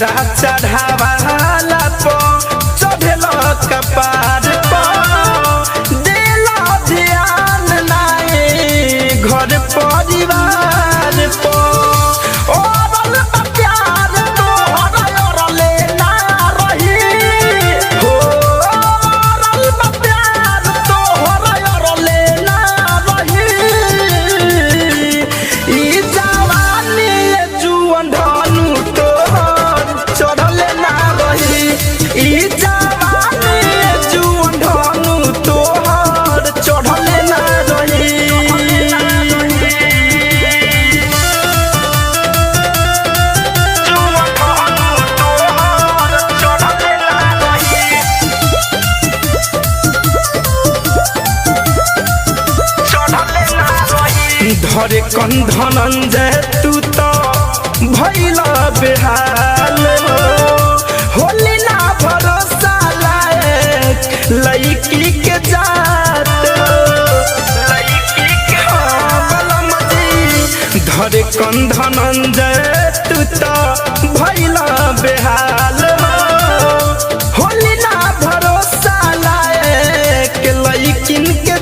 सिंगारा चढ़ावाला पो चढ़ेल कपार पो देला ध्यान नाए घर परिवार पो ओरल प्यार तोहर ओरले ना रही हो ओरल प्यार तोहर ओरले ना रही ई जवानी जुअन धनु तोहर चढ़ले ना रही ई जवानी जुअन धनु तोहर चढ़ले ना रही धरे कंधन जे तू तो भैला बेहाल होली ना भरोसा लायक लड़की के जात धरे कंधन जे तू तो भैला बेहाल होली ना भरोसा लायक लड़किन के